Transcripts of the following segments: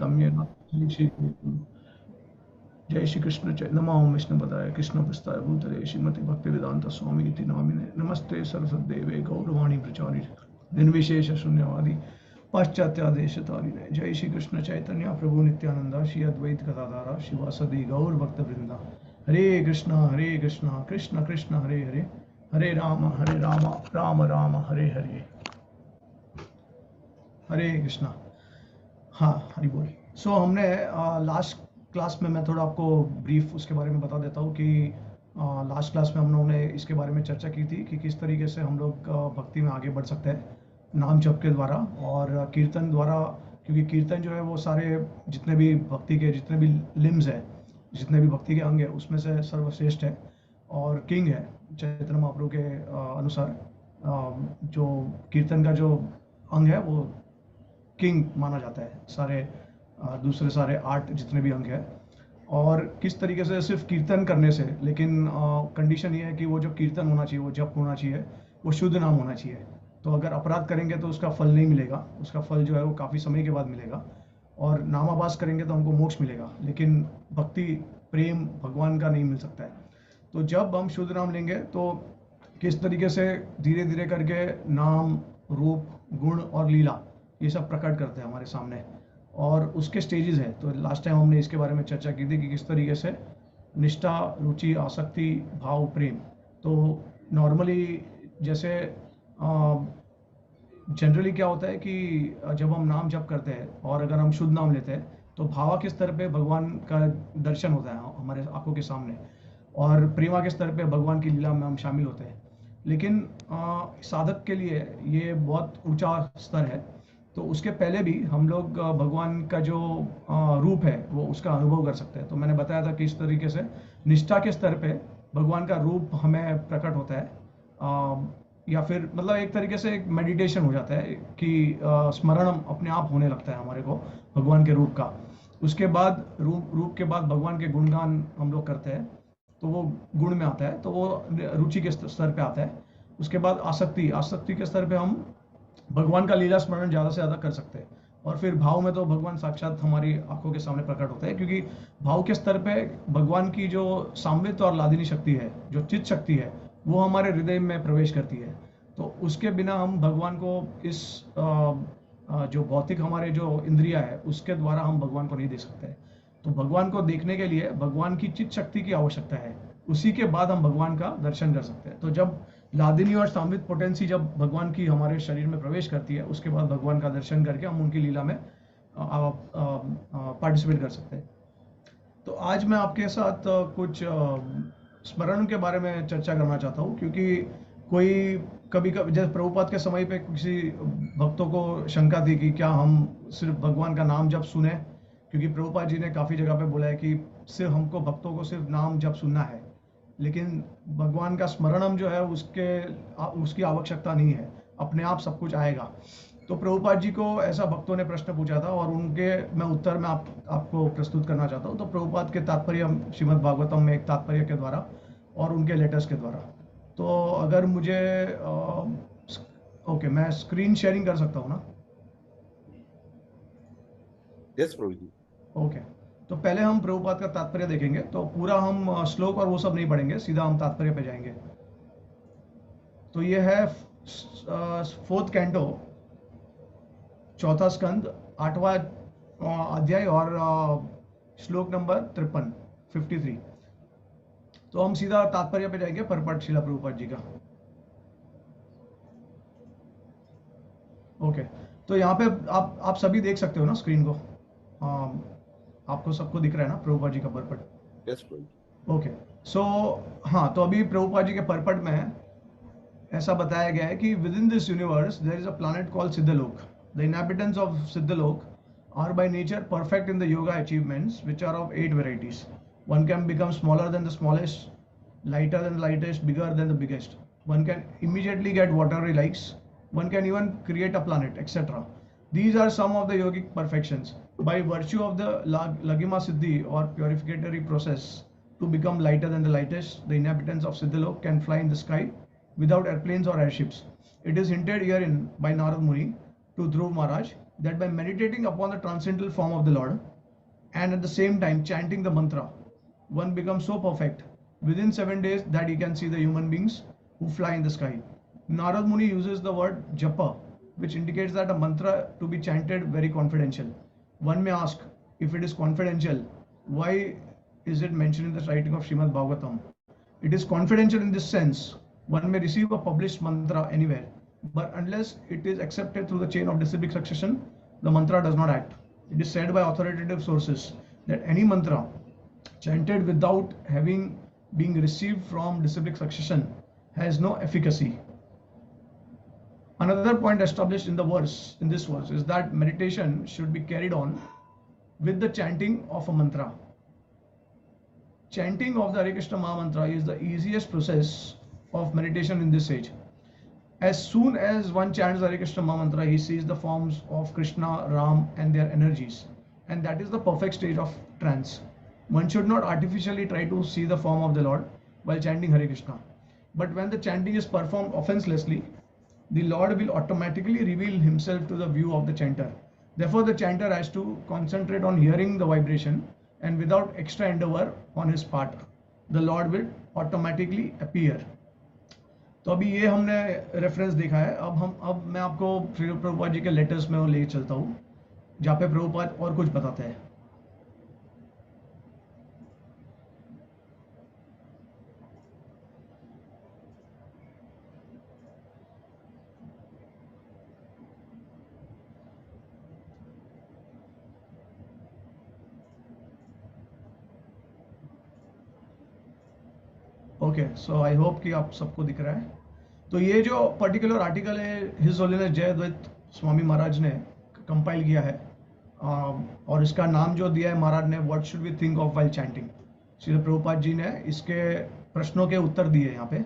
चैतन्यनामृतम येन श्री जय श्री कृष्ण नमो विष्णु पदाय कृष्ण प्रस्ताय भूतले श्रीमति भक्ति वेदांत स्वामी इति नामिने नमस्ते सरस्वती देवे गौरवाणी प्रचारि निर्विशेष शून्यवादी पाश्चात्यादेशतारिणे जय श्री कृष्ण चैतन्य प्रभु नित्यानंदा श्री अद्वैत गदाधारा शिवासदि गौर भक्त वृंदा हरे कृष्ण कृष्ण कृष्ण हरे हरे हरे राम राम राम हरे हरे हरे कृष्णा। हाँ हरि बोल। सो हमने लास्ट क्लास में, मैं थोड़ा आपको ब्रीफ उसके बारे में बता देता हूँ कि लास्ट क्लास में हम लोगों ने इसके बारे में चर्चा की थी कि किस तरीके से हम लोग भक्ति में आगे बढ़ सकते हैं नाम जप के द्वारा और कीर्तन द्वारा, क्योंकि कीर्तन जो है वो सारे जितने भी भक्ति के जितने भी लिम्स है, जितने भी भक्ति के अंग है उसमें से सर्वश्रेष्ठ है और किंग है चैतन्य महाप्रभु के अनुसार। जो कीर्तन का जो अंग है वो किंग माना जाता है सारे दूसरे सारे 8 जितने भी अंग है। और किस तरीके से सिर्फ कीर्तन करने से, लेकिन कंडीशन ये है कि वो जो कीर्तन होना चाहिए, वो जप होना चाहिए, वो शुद्ध नाम होना चाहिए। तो अगर अपराध करेंगे तो उसका फल नहीं मिलेगा, उसका फल जो है वो काफ़ी समय के बाद मिलेगा। और नामाभास करेंगे तो हमको मोक्ष मिलेगा, लेकिन भक्ति प्रेम भगवान का नहीं मिल सकता है। तो जब हम शुद्ध नाम लेंगे तो किस तरीके से धीरे धीरे करके नाम रूप गुण और लीला ये सब प्रकट करते हैं हमारे सामने और उसके स्टेजेस हैं। तो लास्ट टाइम हमने इसके बारे में चर्चा की थी कि किस तरीके से निष्ठा, रुचि, आसक्ति, भाव, प्रेम। तो नॉर्मली जैसे जनरली क्या होता है कि जब हम नाम जप करते हैं और अगर हम शुद्ध नाम लेते हैं तो भावा के स्तर पे भगवान का दर्शन होता है हमारे आंखों के सामने और प्रेमा के स्तर पे भगवान की लीला में हम शामिल होते हैं। लेकिन साधक के लिए ये बहुत ऊंचा स्तर है। तो उसके पहले भी हम लोग भगवान का जो रूप है वो उसका अनुभव कर सकते हैं। तो मैंने बताया था कि इस तरीके से निष्ठा के स्तर पे भगवान का रूप हमें प्रकट होता है, या फिर मतलब एक तरीके से एक मेडिटेशन हो जाता है कि स्मरण अपने आप होने लगता है हमारे को भगवान के रूप का। उसके बाद रूप के बाद भगवान के गुणगान हम लोग करते हैं तो वो गुण में आता है, तो वो रुचि के स्तर पे आता है। उसके बाद आसक्ति के स्तर पे हम भगवान का लीला स्मरण ज़्यादा से ज़्यादा कर सकते हैं। और फिर भाव में तो भगवान साक्षात हमारी आंखों के सामने प्रकट होता है, क्योंकि भाव के स्तर पे भगवान की जो सामवेद्य और लादिनी शक्ति है, जो चित्त शक्ति है, वो हमारे हृदय में प्रवेश करती है। तो उसके बिना हम भगवान को इस जो भौतिक हमारे जो इंद्रिया है उसके द्वारा हम भगवान को नहीं देख सकते। तो भगवान को देखने के लिए भगवान की चित्त शक्ति की आवश्यकता है, उसी के बाद हम भगवान का दर्शन कर सकते हैं। तो जब लादिनी और सामवित पोटेंसी जब भगवान की हमारे शरीर में प्रवेश करती है उसके बाद भगवान का दर्शन करके हम उनकी लीला में पार्टिसिपेट कर सकते हैं। तो आज मैं आपके साथ कुछ स्मरण के बारे में चर्चा करना चाहता हूँ, क्योंकि कोई कभी जैसे प्रभुपाद के समय पे किसी भक्तों को शंका थी कि क्या हम सिर्फ भगवान का नाम जब सुने, क्योंकि प्रभुपाद जी ने काफ़ी जगह पे बोला है कि सिर्फ हमको भक्तों को सिर्फ नाम जब सुनना है, लेकिन भगवान का स्मरणम जो है उसकी आवश्यकता नहीं है, अपने आप सब कुछ आएगा। तो प्रभुपाद जी को ऐसा भक्तों ने प्रश्न पूछा था और उनके मैं उत्तर में आपको प्रस्तुत करना चाहता हूँ। तो प्रभुपाद के तात्पर्य श्रीमद् भागवतम में एक तात्पर्य के द्वारा और उनके लेटर्स के द्वारा। तो अगर मुझे ओके, मैं स्क्रीन शेयरिंग कर सकता हूँ ना? यस प्रभु जी। ओके, तो पहले हम प्रभुपाद का तात्पर्य देखेंगे। तो पूरा हम श्लोक और वो सब नहीं पढ़ेंगे, सीधा हम तात्पर्य पे जाएंगे। तो ये है 4th कैंटो, 4था स्कंद, 8वां अध्याय और श्लोक नंबर 53। तो हम सीधा तात्पर्य पे जाएंगे, परपट श्रीला प्रभुपाद जी का। ओके, तो यहाँ पे आप सभी देख सकते हो ना स्क्रीन को? आपको सबको दिख रहा है ना प्रभुपाद जी का परपट? यस प्रभु। ओके, सो हाँ, तो अभी प्रभुपाद जी के परपट में ऐसा बताया गया है कि within this universe there is a planet called Siddhaloka. The inhabitants of Siddhaloka are by nature perfect in the yoga achievements, which are of 8 varieties. One can become smaller than the smallest, lighter than the lightest, bigger than the biggest. One can immediately get whatever he likes. One can even create a planet, etc. These are some of the yogic perfections. By virtue of the Lagima Siddhi or purificatory process to become lighter than the lightest, the inhabitants of Siddhalok can fly in the sky without airplanes or airships. It is hinted herein by Narad Muni to Dhruv Maharaj that by meditating upon the transcendental form of the Lord and at the same time chanting the mantra, one becomes so perfect within 7 days that he can see the human beings who fly in the sky. Narad Muni uses the word japa, which indicates that a mantra to be chanted very confidential. One may ask, if it is confidential, why is it mentioned in the writing of Srimad Bhagavatam? It is confidential in this sense. One may receive a published mantra anywhere, but unless it is accepted through the chain of disciplic succession, the mantra does not act. It is said by authoritative sources that any mantra chanted without having being received from disciplic succession has no efficacy. Another point established in this verse is that meditation should be carried on with the chanting of a mantra. Chanting of the Hare Krishna Maha Mantra is the easiest process of meditation in this age. As soon as one chants the Hare Krishna Maha Mantra, he sees the forms of Krishna, Ram and their energies, and that is the perfect stage of trance. One should not artificially try to see the form of the Lord while chanting Hare Krishna. But when the chanting is performed offenselessly, the Lord will automatically reveal himself to the view of the chanter. Therefore, the chanter has to concentrate on hearing the vibration, and without extra endeavor on his part, the Lord will automatically appear. तो अभी ये हमने reference देखा है. अब मैं आपको श्री प्रभुपाद जी के लेटर्स में ले चलता हूँ, जहाँ पे प्रभुपाद और कुछ बताते हैं. ओके, सो आई होप कि आप सबको दिख रहा है. तो ये जो पर्टिकुलर आर्टिकल है हिज होलीनेस जयद्वैत स्वामी महाराज ने कंपाइल किया है, और इसका नाम जो दिया है महाराज ने, what should we think of while chanting. Shri Prabhupada ji ने इसके प्रश्नों के उत्तर दिए यहाँ पे.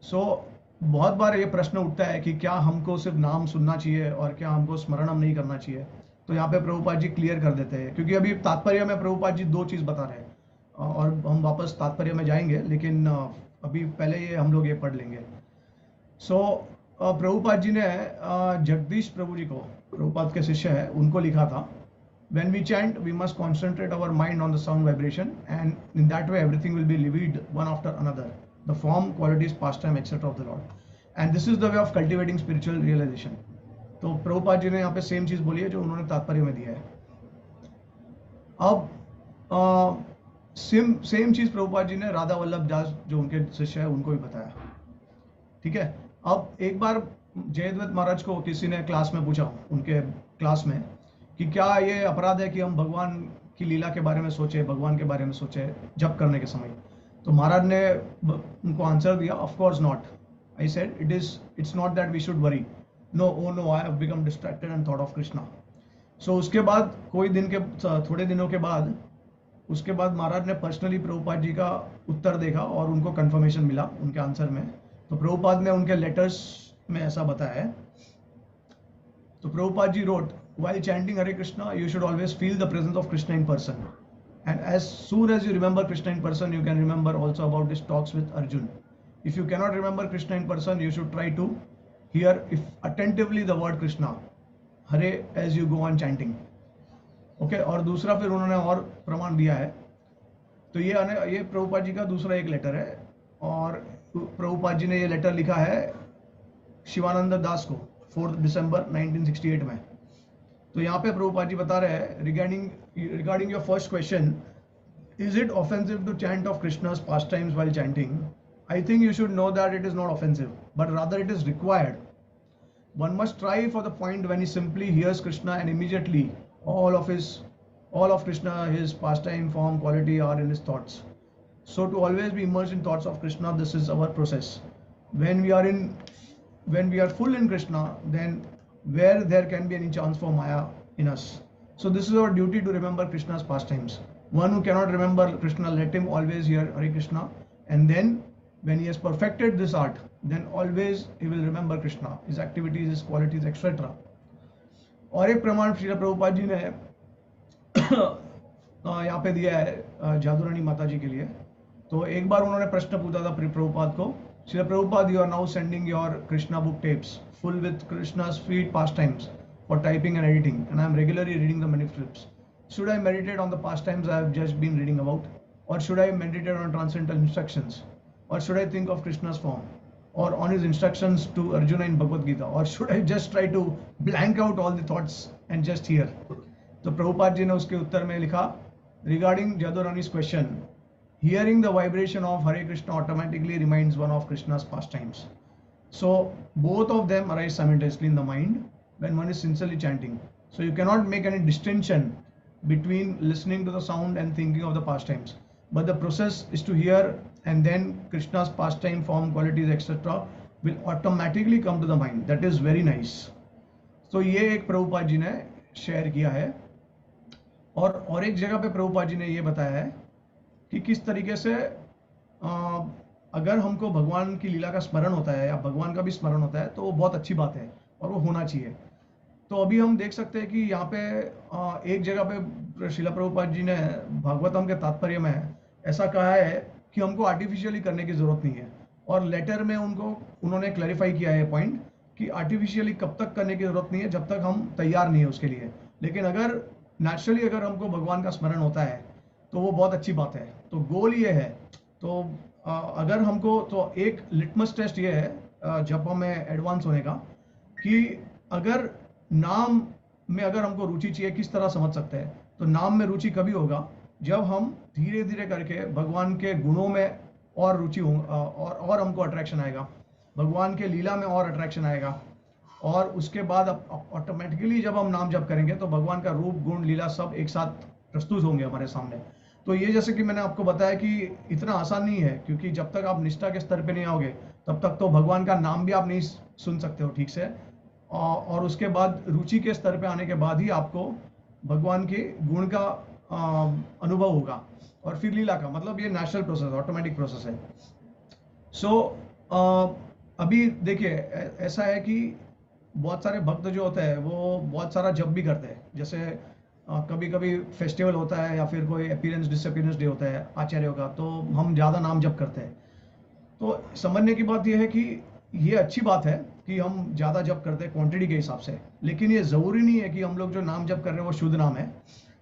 सो बहुत बार ये प्रश्न उठता है कि क्या हमको सिर्फ नाम सुनना चाहिए और क्या हमको स्मरणम नहीं करना चाहिए. तो यहाँ पे प्रभुपाद जी क्लियर कर देते हैं, क्योंकि अभी तात्पर्य में प्रभुपाद जी दो चीज़ बता रहे हैं, और हम वापस तात्पर्य में जाएंगे, लेकिन अभी पहले ये हम लोग ये पढ़ लेंगे. सो प्रभुपाद जी ने जगदीश प्रभु जी को, प्रभुपाद के शिष्य है, उनको लिखा था, when we chant we must concentrate our mind on the sound vibration, and in that way everything will be revealed one after another, the form, qualities, pastime, etc. of the Lord, and this is the way of cultivating spiritual realization. तो प्रभुपाद जी ने यहाँ पे same चीज़ बोली है जो उन्होंने तात्पर्य में दिया है. अब सेम चीज प्रभुपाद जी ने राधा वल्लभ दास जो उनके शिष्य है उनको भी बताया. ठीक है. अब एक बार जयद्वैत महाराज को किसी ने क्लास में पूछा, उनके क्लास में, कि क्या ये अपराध है कि हम भगवान की लीला के बारे में सोचे, भगवान के बारे में सोचे जप करने के समय. तो महाराज ने उनको आंसर दिया, of course not. I said it's not that we should worry. No, oh no, I have become distracted and thought of Krishna. So उसके बाद थोड़े दिनों के बाद उसके बाद महाराज ने पर्सनली प्रभुपाद जी का उत्तर देखा और उनको कंफर्मेशन मिला उनके आंसर में. तो प्रभुपाद ने उनके लेटर्स में ऐसा बताया है. तो Prabhupada ji wrote, while chanting Hare Krishna, you should always feel the presence of Krishna in person. And as soon as you remember Krishna in person, you can remember also about his talks with Arjun. If you cannot remember Krishna in person, you should try to hear attentively the word Krishna, Hare, as you go on chanting. Okay. और दूसरा फिर उन्होंने और प्रमाण दिया है. तो ये प्रभुपाद जी का दूसरा एक लेटर है, और प्रभुपाद जी ने ये लेटर लिखा है शिवानंद दास को 4 दिसंबर 1968 में. तो यहाँ पे प्रभुपाद जी बता रहे हैं, regarding your first question, is it offensive to chant of Krishna's pastimes while chanting. I think you should know that it is not offensive, but rather it is required. One must try for the point when he simply hears Krishna and immediately all of Krishna, his pastime, form, quality are in his thoughts. So to always be immersed in thoughts of Krishna, this is our process. When we are full in Krishna, then where there can be any chance for Maya in us. So this is our duty to remember Krishna's pastimes. One who cannot remember Krishna, let him always hear Hare Krishna, and then when he has perfected this art, then always he will remember Krishna, his activities, his qualities, etc. और एक प्रमाण श्री प्रभुपाद जी ने यहाँ पे दिया है जादूरानी माता जी के लिए. तो एक बार उन्होंने प्रश्न पूछा था प्रभुपाद को, Shri Prabhupada, you are now sending your Krishna book tapes full with Krishna's sweet pastimes for typing and editing, and I am regularly reading the manuscripts. Should I meditate on the pastimes I have just been reading about, or should I meditate on transcendental instructions, or should I think of Krishna's form, or on his instructions to Arjuna in Bhagavad Gita, or should I just try to blank out all the thoughts and just hear? तो प्रभुपाद जी ने उसके उत्तर में लिखा, regarding Jadurani's question, hearing the vibration of Hare Krishna automatically reminds one of Krishna's pastimes. So both of them arise simultaneously in the mind when one is sincerely chanting. So you cannot make any distinction between listening to the sound and thinking of the pastimes. But the process is to hear, and then Krishna's pastime, form, qualities, etc. will automatically come to the mind. That is very nice. तो ये एक प्रभुपाद जी ने share किया है, और एक जगह पे प्रभुपाद जी ने ये बताया है कि किस तरीके से अगर हमको भगवान की लीला का स्मरण होता है या भगवान का भी स्मरण होता है तो वो बहुत अच्छी बात है और वो होना चाहिए। तो अभी हम देख सकते हैं कि यहाँ पे एक जगह पे श्रीला प्रभुपाद जी ने भागवतम के तात्पर्य में ऐसा कहा है कि हमको आर्टिफिशियली करने की जरूरत नहीं है, और लेटर में उन्होंने क्लैरिफाई किया है पॉइंट कि आर्टिफिशियली कब तक करने की जरूरत नहीं है, जब तक हम तैयार नहीं है उसके लिए। लेकिन अगर नेचुरली अगर हमको भगवान का स्मरण होता है तो वो बहुत अच्छी बात है। तो गोल ये है, तो अगर हमको, तो एक लिटमस टेस्ट ये है जब हमें एडवांस होने का, कि अगर नाम में अगर हमको रुचि चाहिए किस तरह समझ सकते हैं, तो नाम में रुचि कभी होगा जब हम धीरे धीरे करके भगवान के गुणों में और रुचि होगा, और हमको अट्रैक्शन आएगा, भगवान के लीला में और अट्रैक्शन आएगा, और उसके बाद ऑटोमेटिकली जब हम नाम जप करेंगे तो भगवान का रूप, गुण, लीला सब एक साथ प्रस्तुत होंगे हमारे सामने। तो ये जैसे कि मैंने आपको बताया कि इतना आसान नहीं है, क्योंकि जब तक आप निष्ठा के स्तर पे नहीं आओगे तब तक तो भगवान का नाम भी आप नहीं सुन सकते हो ठीक से, और उसके बाद रुचि के स्तर पे आने के बाद ही आपको भगवान के गुण का अनुभव होगा, और फिर लीला का, मतलब ये नेचुरल प्रोसेस, ऑटोमेटिक प्रोसेस है। सो अभी देखिए ऐसा है कि बहुत सारे भक्त जो होते हैं वो बहुत सारा जप भी करते हैं, जैसे कभी कभी फेस्टिवल होता है या फिर कोई अपीयरेंस डिसअपीयरेंस डे होता है आचार्यों का, तो हम ज़्यादा नाम जप करते हैं। तो समझने की बात यह है कि ये अच्छी बात है कि हम ज़्यादा जप करते हैं क्वांटिटी के हिसाब से, लेकिन ये ज़रूरी नहीं है कि हम लोग जो नाम जप कर रहे हैं वो शुद्ध नाम है,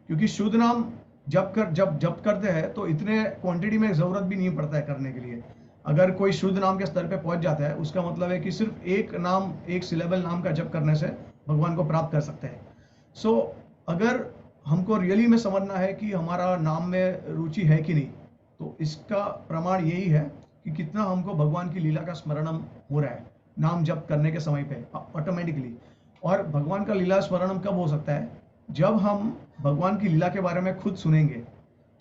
क्योंकि शुद्ध नाम जब जप करते हैं तो इतने क्वांटिटी में ज़रूरत भी नहीं पड़ता है करने के लिए। अगर कोई शुद्ध नाम के स्तर पे पहुंच जाता है उसका मतलब है कि सिर्फ एक नाम, एक सिलेबल नाम का जप करने से भगवान को प्राप्त कर सकते हैं। सो अगर हमको रियली में समझना है कि हमारा नाम में रुचि है कि नहीं, तो इसका प्रमाण यही है कि कितना हमको भगवान की लीला का स्मरणम हो रहा है नाम जप करने के समय पे ऑटोमेटिकली। और भगवान का लीला स्मरणम कब हो सकता है? जब हम भगवान की लीला के बारे में खुद सुनेंगे।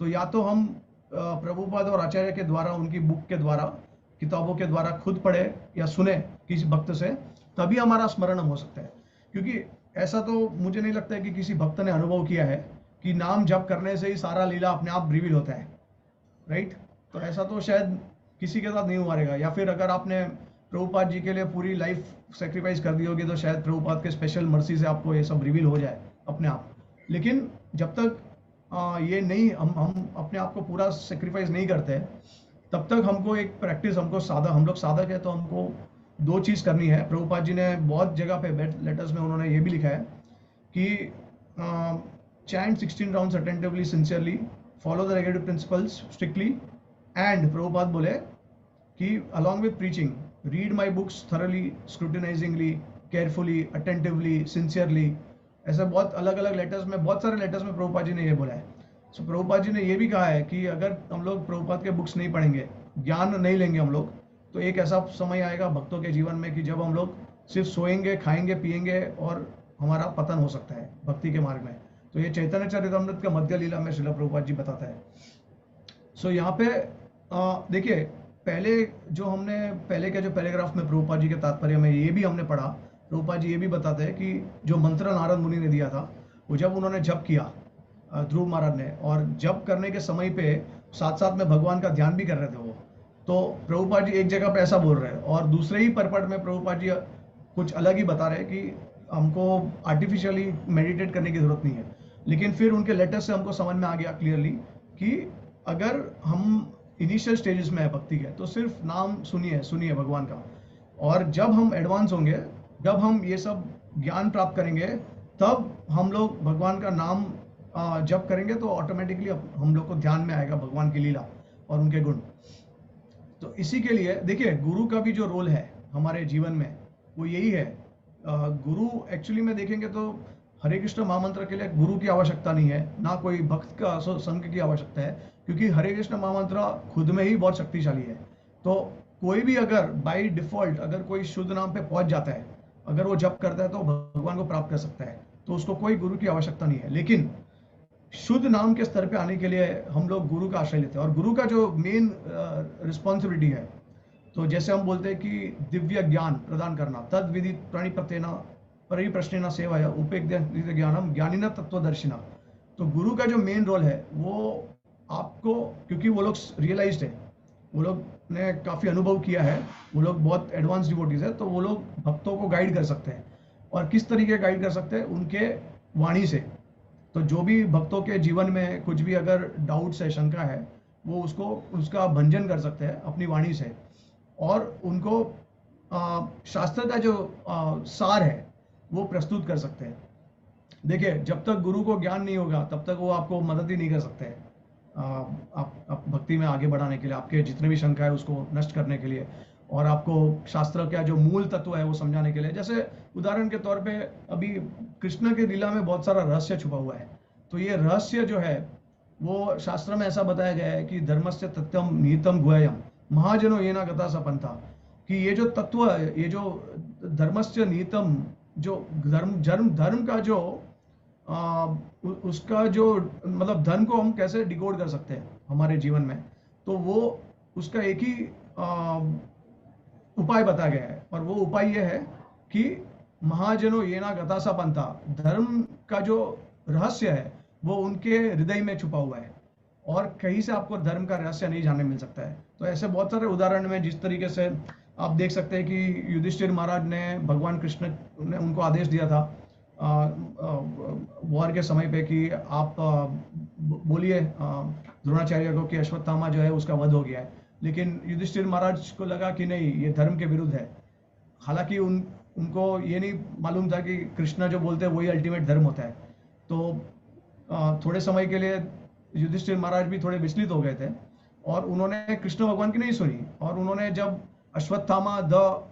तो या तो हम प्रभुपाद और आचार्य के द्वारा, उनकी बुक के द्वारा, किताबों के द्वारा खुद पढ़े या सुने किसी भक्त से, तभी हमारा स्मरणम हो सकता है। क्योंकि ऐसा तो मुझे नहीं लगता है कि किसी भक्त ने अनुभव किया है कि नाम जप करने से ही सारा लीला अपने आप रिवील होता है, राइट? तो ऐसा तो शायद किसी के साथ नहीं हुआ रहेगा। या फिर अगर आपने प्रभुपाद जी के लिए पूरी लाइफ सेक्रीफाइस कर दी होगी तो शायद प्रभुपाद के स्पेशल मर्सी से आपको ये सब रिवील हो जाए अपने आप। लेकिन जब तक ये नहीं, हम अपने आप को पूरा सेक्रीफाइस नहीं करते तब तक हमको एक प्रैक्टिस, हम लोग साधक है तो हमको दो चीज़ करनी है। प्रभुपाद जी ने बहुत जगह पे लेटर्स में उन्होंने ये भी लिखा है कि chant 16 rounds attentively, sincerely, follow the regulative principles strictly, and Prabhupada बोले कि along with preaching read my books thoroughly, scrutinizingly, carefully, attentively, sincerely. ऐसे बहुत अलग अलग लेटर्स में, बहुत सारे लेटर्स में प्रभुपाद जी ने ये बोला है। सो प्रभुपाद जी ने ये भी कहा है कि अगर हम लोग प्रभुपाद के बुक्स नहीं पढ़ेंगे, ज्ञान नहीं लेंगे हम लोग, तो एक ऐसा समय आएगा भक्तों के जीवन में कि जब हम लोग सिर्फ सोएंगे, खाएंगे, पिएंगे और हमारा पतन हो सकता है भक्ति के मार्ग में। तो ये चैतन्य चरितामृत का मध्य लीला में श्रील प्रभुपाद जी बताता है। सो यहाँ पे देखिए, पहले के जो पैराग्राफ में प्रभुपाद जी के तात्पर्य में ये भी हमने पढ़ा, प्रभुपाद जी ये भी बताते हैं कि जो मंत्र नारद मुनि ने दिया था, वो जब उन्होंने जप किया ध्रुव महाराज ने, और जप करने के समय पे साथ साथ में भगवान का ध्यान भी कर रहे थे वो, तो प्रभुपाद जी एक जगह पे ऐसा बोल रहे हैं, और दूसरे ही परपट में प्रभुपाद जी कुछ अलग ही बता रहे हैं कि हमको आर्टिफिशियली मेडिटेट करने की जरूरत नहीं है। लेकिन फिर उनके लेटर से हमको समझ में आ गया क्लियरली कि अगर हम इनिशियल स्टेजेस में है भक्ति के, तो सिर्फ नाम सुनिए भगवान का, और जब हम एडवांस होंगे, जब हम ये सब ज्ञान प्राप्त करेंगे, तब हम लोग भगवान का नाम जप करेंगे तो ऑटोमेटिकली हम लोग को ध्यान में आएगा भगवान की लीला और उनके गुण। तो इसी के लिए देखिए, गुरु का भी जो रोल है हमारे जीवन में वो यही है। गुरु एक्चुअली में देखेंगे तो हरे कृष्ण महामंत्र के लिए गुरु की आवश्यकता नहीं है, ना कोई भक्त का संघ की आवश्यकता है, क्योंकि हरे कृष्ण महामंत्र खुद में ही बहुत शक्तिशाली है। तो कोई भी अगर बाय डिफॉल्ट अगर कोई शुद्ध नाम पे पहुंच जाता है, अगर वो जप करता है तो भगवान को प्राप्त कर सकता है, तो उसको कोई गुरु की आवश्यकता नहीं है। लेकिन शुद्ध नाम के स्तर पे आने के लिए हम लोग गुरु का आश्रय लेते हैं, और गुरु का जो मेन रिस्पॉन्सिबिलिटी है, तो जैसे हम बोलते हैं कि दिव्य ज्ञान प्रदान करना, तद विधि प्रणिपतेना परिप्रश्नेना सेवाया उपेक्षित ज्ञानम ज्ञानिना तत्वदर्शिना। तो गुरु का जो मेन रोल है वो आपको, क्योंकि वो लोग रियलाइज्ड है, वो लोग ने काफी अनुभव किया है, वो लोग बहुत एडवांस डिवोटीज है, तो वो लोग भक्तों को गाइड कर सकते हैं। और किस तरीके गाइड कर सकते हैं? उनके वाणी से। तो जो भी भक्तों के जीवन में कुछ भी अगर डाउट्स है, शंका है, वो उसका भंजन कर सकते हैं अपनी वाणी से, और उनको शास्त्र का जो सार है वो प्रस्तुत कर सकते हैं। देखिए, जब तक गुरु को ज्ञान नहीं होगा तब तक वो आपको मदद ही नहीं कर सकते हैं आप भक्ति में आगे बढ़ाने के लिए, आपके जितने भी शंका है उसको नष्ट करने के लिए, और आपको शास्त्र का जो मूल तत्व है वो समझाने के लिए। जैसे उदाहरण के तौर पे अभी कृष्ण की लीला में बहुत सारा रहस्य छुपा हुआ है। तो ये रहस्य जो है वो शास्त्र में ऐसा बताया गया है कि धर्मस्य तथ्यम निहितम गुह्यम महाजनो येना गता स पंथा, कि ये जो तत्व है, ये जो धर्मस्य निहितम, जो धर्म का जो उसका जो मतलब धर्म को हम कैसे डिकोड कर सकते हैं हमारे जीवन में, तो वो उसका एक ही उपाय बताया गया है, और वो उपाय ये है कि महाजनो येना गतासा पंथा, धर्म का जो रहस्य है वो उनके हृदय में छुपा हुआ है, और कहीं से आपको धर्म का रहस्य नहीं जानने मिल सकता है। तो ऐसे बहुत सारे उदाहरण में जिस तरीके से आप देख सकते हैं कि युधिष्ठिर महाराज ने भगवान कृष्ण ने उनको आदेश दिया था वॉर के समय पे कि आप बोलिए द्रोणाचार्य को कि अश्वत्थामा जो है उसका वध हो गया है, लेकिन युधिष्ठिर महाराज को लगा कि नहीं, ये धर्म के विरुद्ध है। हालांकि उनको ये नहीं मालूम था कि कृष्णा जो बोलते हैं वही अल्टीमेट धर्म होता है। तो थोड़े समय के लिए युधिष्ठिर महाराज भी थोड़े विचलित हो गए थे, और उन्होंने कृष्ण भगवान की नहीं सुनी, और उन्होंने जब अश्वत्थामा द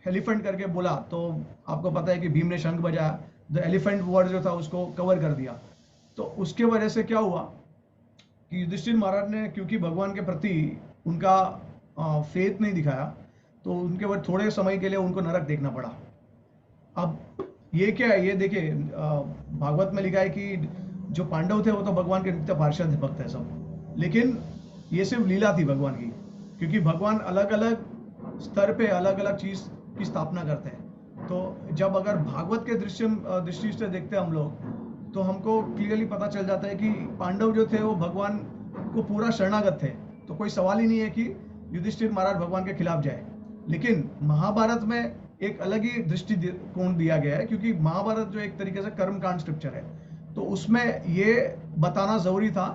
एलिफेंट करके बोला, तो आपको पता है कि भीम ने शंख बजाया, द एलिफेंट वर्ड जो था उसको कवर कर दिया। तो उसके वजह से क्या हुआ कि युधिष्ठिर महाराज ने, क्योंकि भगवान के प्रति उनका फेथ नहीं दिखाया, तो उनके बाद थोड़े समय के लिए उनको नरक देखना पड़ा। अब ये क्या है? ये देखिए, भागवत में लिखा है कि जो पांडव थे वो तो भगवान के नित्य पार्षद भक्त है सब, लेकिन ये सिर्फ लीला थी भगवान की, क्योंकि भगवान अलग अलग स्तर पे अलग अलग चीज की स्थापना करते हैं। तो जब अगर भागवत के दृष्टि से देखते हैं हम लोग, तो हमको क्लियरली पता चल जाता है कि पांडव जो थे वो भगवान को पूरा शरणागत थे, तो कोई सवाल ही नहीं है कि युधिष्ठिर महाराज भगवान के खिलाफ जाए। लेकिन महाभारत में एक अलग ही दृष्टिकोण दिया गया है, क्योंकि महाभारत जो एक तरीके से कर्मकांड स्क्रिप्चर है, तो उसमें ये बताना जरूरी था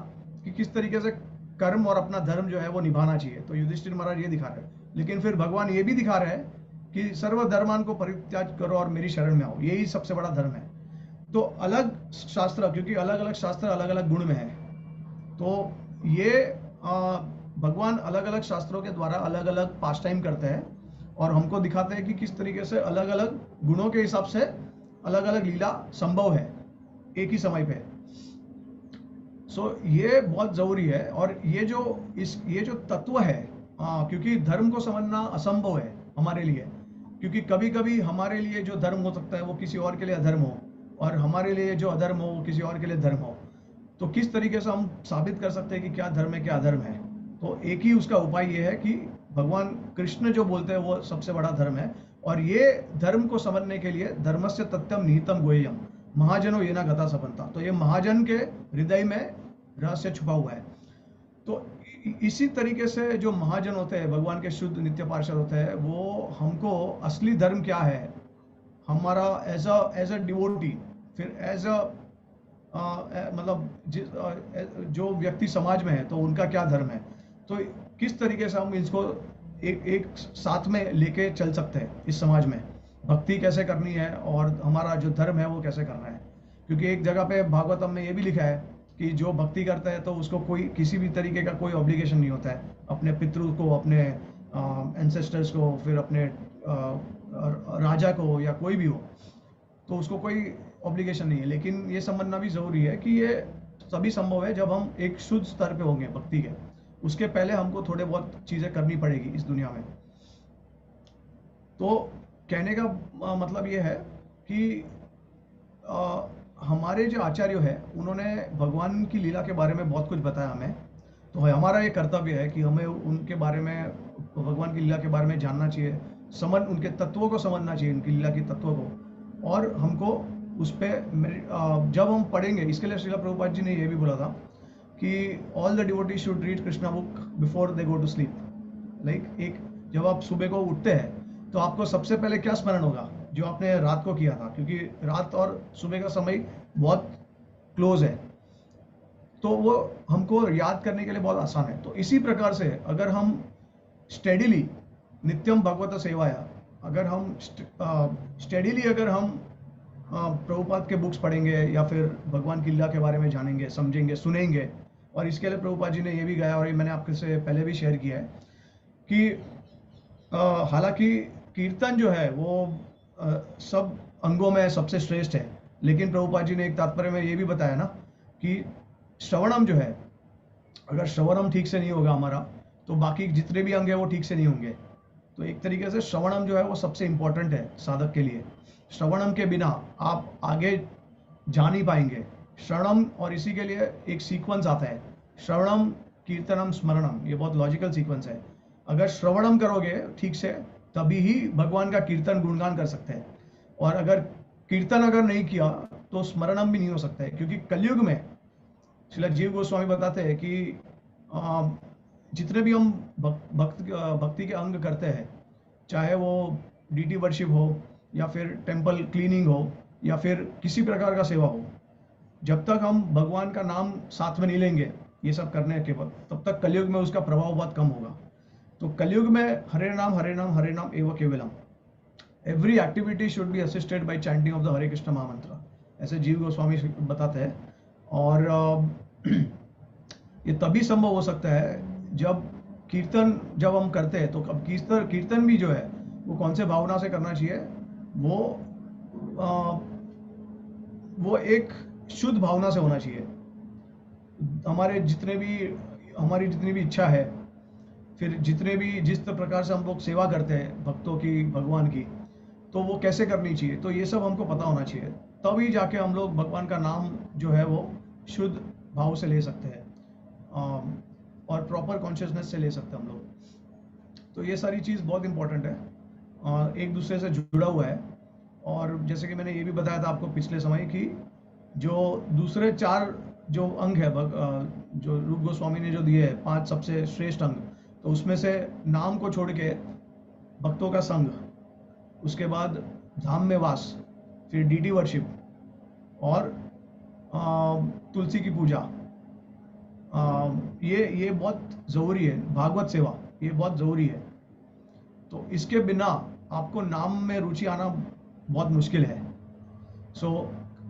कि किस तरीके से कर्म और अपना धर्म जो है वो निभाना चाहिए। तो युधिष्ठिर महाराज ये दिखा रहे हैं, लेकिन फिर भगवान ये भी दिखा रहे हैं कि सर्वधर्मान को परित्याग करो और मेरी शरण में आओ, यही सबसे बड़ा धर्म है। तो अलग शास्त्र, क्योंकि अलग अलग शास्त्र अलग अलग गुण में है, तो ये भगवान अलग अलग शास्त्रों के द्वारा अलग अलग पास टाइम करते हैं, और हमको दिखाते हैं कि किस तरीके से अलग अलग गुणों के हिसाब से अलग अलग लीला संभव है एक ही समय पे। ये बहुत जरूरी है। और ये जो तत्व है, क्योंकि धर्म को समझना असंभव है हमारे लिए, क्योंकि कभी कभी हमारे लिए जो धर्म हो सकता है वो किसी और के लिए अधर्म हो, और हमारे लिए जो अधर्म हो वो किसी और के लिए धर्म हो। तो किस तरीके से हम साबित कर सकते हैं कि क्या धर्म है क्या अधर्म है? तो एक ही उसका उपाय ये है कि भगवान कृष्ण जो बोलते हैं वो सबसे बड़ा धर्म है, और ये धर्म को समझने के लिए धर्मस्य तथ्यम निहितम गुह्यम महाजनो येना गता स पंथा, तो ये महाजन के हृदय में रहस्य छुपा हुआ है। तो इसी तरीके से जो महाजन होते हैं, भगवान के शुद्ध नित्य पार्षद होते हैं, वो हमको असली धर्म क्या है हमारा एज अ डिवोटी, फिर एज अ मतलब जो व्यक्ति समाज में है तो उनका क्या धर्म है, तो किस तरीके से हम इसको एक साथ में लेके चल सकते हैं इस समाज में। भक्ति कैसे करनी है और हमारा जो धर्म है वो कैसे करना है। क्योंकि एक जगह पे भागवतम में ये भी लिखा है कि जो भक्ति करता है तो उसको कोई किसी भी तरीके का कोई ऑब्लिगेशन नहीं होता है अपने पितृ को, अपने एंसेस्टर्स को, फिर अपने राजा को या कोई भी हो, तो उसको कोई ऑब्लिगेशन नहीं है। लेकिन ये समझना भी ज़रूरी है कि ये तभी संभव है जब हम एक शुद्ध स्तर पे होंगे भक्ति के। उसके पहले हमको थोड़े बहुत चीज़ें करनी पड़ेगी इस दुनिया में। तो कहने का मतलब ये है कि हमारे जो आचार्य है उन्होंने भगवान की लीला के बारे में बहुत कुछ बताया हमें। तो हमारा ये कर्तव्य है कि हमें उनके बारे में, भगवान की लीला के बारे में जानना चाहिए, उनके तत्वों को समझना चाहिए, उनकी लीला के तत्वों को। और हमको उस पर जब हम पढ़ेंगे, इसके लिए श्रीला प्रभुपाद जी ने ये भी बोला था कि all the devotees should read Krishna book before they go to sleep. एक जब आप सुबह को उठते हैं तो आपको सबसे पहले क्या स्मरण होगा, जो आपने रात को किया था, क्योंकि रात और सुबह का समय बहुत क्लोज है, तो वो हमको याद करने के लिए बहुत आसान है। तो इसी प्रकार से अगर हम स्टेडिली नित्यम भगवत सेवाया, अगर हम स्टेडिली अगर हम प्रभुपाद के बुक्स पढ़ेंगे या फिर भगवान की लीला के बारे में जानेंगे, समझेंगे, सुनेंगे, और इसके लिए प्रभुपाद जी ने ये भी गाया और ये मैंने आपके से पहले भी शेयर किया है कि हालांकि कीर्तन जो है वो सब अंगों में सबसे श्रेष्ठ है, लेकिन प्रभुपाद जी ने एक तात्पर्य में ये भी बताया ना कि श्रवणम जो है, अगर श्रवणम ठीक से नहीं होगा हमारा तो बाकी जितने भी अंग है वो ठीक से नहीं होंगे। तो एक तरीके से श्रवणम जो है वो सबसे इम्पोर्टेंट है साधक के लिए। श्रवणम के बिना आप आगे जा नहीं पाएंगे। श्रवणम, और इसी के लिए एक सीक्वेंस आता है, श्रवणम कीर्तनम स्मरणम, ये बहुत लॉजिकल सीक्वेंस है। अगर श्रवणम करोगे ठीक से तभी ही भगवान का कीर्तन गुणगान कर सकते हैं, और अगर कीर्तन अगर नहीं किया तो स्मरणम भी नहीं हो सकता है। क्योंकि कलयुग में श्रील जीव गोस्वामी बताते हैं कि जितने भी हम भक्ति के अंग करते हैं, चाहे वो डीटी वर्शिप हो या फिर टेम्पल क्लीनिंग हो या फिर किसी प्रकार का सेवा हो, जब तक हम भगवान का नाम साथ में नहीं लेंगे ये सब करने के बाद, तब तक कलयुग में उसका प्रभाव बहुत कम होगा। तो कलयुग में हरे नाम हरे नाम हरे नाम एव केवलम, every activity should be assisted by chanting of the Hare Krishna mahamantra, ऐसे जीव गोस्वामी बताते हैं। और ये तभी संभव हो सकता है जब कीर्तन जब हम करते हैं, तो अब कीर्तन भी जो है वो कौन से भावना से करना चाहिए, वो एक शुद्ध भावना से होना चाहिए। हमारी जितनी भी इच्छा है, फिर जिस प्रकार से हम लोग सेवा करते हैं भक्तों की, भगवान की, तो वो कैसे करनी चाहिए, तो ये सब हमको पता होना चाहिए। तभी जाके हम लोग भगवान का नाम जो है वो शुद्ध भाव से ले सकते हैं और प्रॉपर कॉन्शियसनेस से ले सकते हैं हम लोग। तो ये सारी चीज़ बहुत इंपॉर्टेंट है, एक दूसरे से जुड़ा हुआ है। और जैसे कि मैंने ये भी बताया था आपको पिछले समय कि जो दूसरे 4 जो अंग है जो रूप गोस्वामी ने जो दिए हैं 5 सबसे श्रेष्ठ अंग, तो उसमें से नाम को छोड़ के भक्तों का संग, उसके बाद धाम में वास, फिर डीटी वर्शिप और तुलसी की पूजा, ये बहुत ज़रूरी है। भागवत सेवा ये बहुत ज़रूरी है। तो इसके बिना आपको नाम में रुचि आना बहुत मुश्किल है।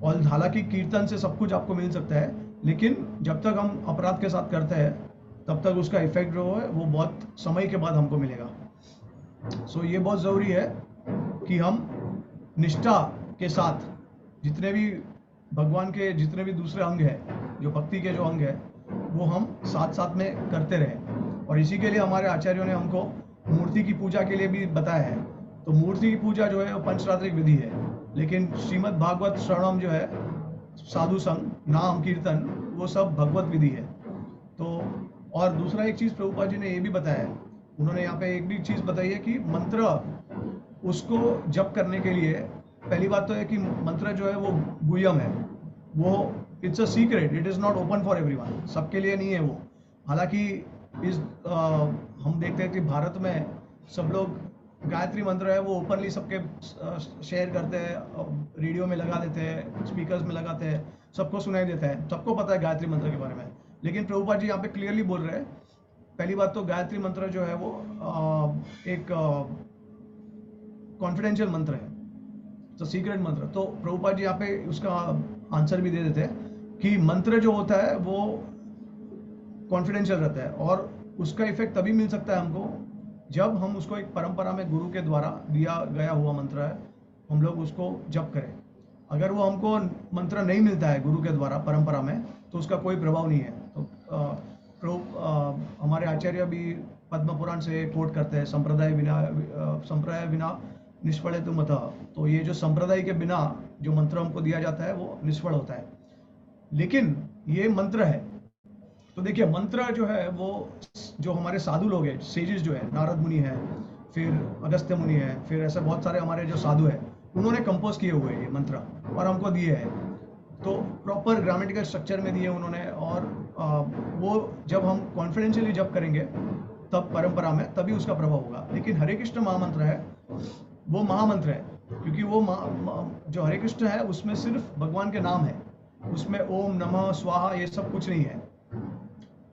और हालांकि कीर्तन से सब कुछ आपको मिल सकता है, लेकिन जब तक हम अपराध के साथ करते हैं तब तक उसका इफेक्ट जो है वो बहुत समय के बाद हमको मिलेगा। ये बहुत ज़रूरी है कि हम निष्ठा के साथ जितने भी भगवान के जितने भी दूसरे अंग है, जो भक्ति के जो अंग है, वो हम साथ साथ में करते रहें। और इसी के लिए हमारे आचार्यों ने हमको मूर्ति की पूजा के लिए भी बताया है। तो मूर्ति की पूजा जो है वो पंचरात्रिक विधि है, लेकिन श्रीमद् भागवत श्रवणम जो है, साधु संग, नाम, कीर्तन, वो सब भगवत विधि है। तो और दूसरा एक चीज़ प्रभुपाद जी ने ये भी बताया है, उन्होंने यहाँ पे एक भी चीज़ बताई है कि मंत्र उसको जप करने के लिए पहली बात तो है कि मंत्र जो है वो गुह्यम है, वो it's a secret, it is not open for everyone, सबके लिए नहीं है वो। हालांकि हम देखते हैं कि भारत में सब लोग गायत्री मंत्र है वो ओपनली सबके शेयर करते हैं, रेडियो में लगा देते हैं, स्पीकर्स में लगाते हैं, सबको सुनाई देता है, सबको पता है गायत्री मंत्र के बारे में। लेकिन प्रभुपाद जी यहाँ पे क्लियरली बोल रहे हैं, पहली बात तो गायत्री मंत्र जो है वो एक कॉन्फिडेंशियल मंत्र है, तो सीक्रेट मंत्र, तो प्रभुपाद जी यहाँ पे उसका आंसर भी दे देते हैं कि मंत्र जो होता है वो कॉन्फिडेंशियल रहता है और उसका इफेक्ट तभी मिल सकता है हमको जब हम उसको एक परंपरा में गुरु के द्वारा दिया गया हुआ मंत्र है, हम लोग उसको जप करें। अगर वो हमको मंत्र नहीं मिलता है गुरु के द्वारा परंपरा में, तो उसका कोई प्रभाव नहीं है। तो हमारे आचार्य भी पद्म पुराण से कोट करते हैं, संप्रदाय बिना निष्फल तुम मत। तो ये जो संप्रदाय के बिना जो मंत्र हमको दिया जाता है वो निष्फल होता है। लेकिन ये मंत्र है, तो देखिए मंत्र जो है वो जो हमारे साधु लोग हैं, सेजेस जो है, नारद मुनि है, फिर अगस्त्य मुनि है, फिर ऐसे बहुत सारे हमारे जो साधु है, उन्होंने कंपोज किए हुए ये मंत्र और हमको दिए हैं। तो प्रॉपर ग्रामेटिकल स्ट्रक्चर में दिए उन्होंने, और वो जब हम कॉन्फिडेंशियली जब करेंगे तब परंपरा में, तभी उसका प्रभाव होगा। लेकिन हरे कृष्ण महामंत्र है वो महामंत्र है, क्योंकि वो जो हरे कृष्ण है उसमें सिर्फ भगवान के नाम है, उसमें ओम नमः स्वाहा ये सब कुछ नहीं है।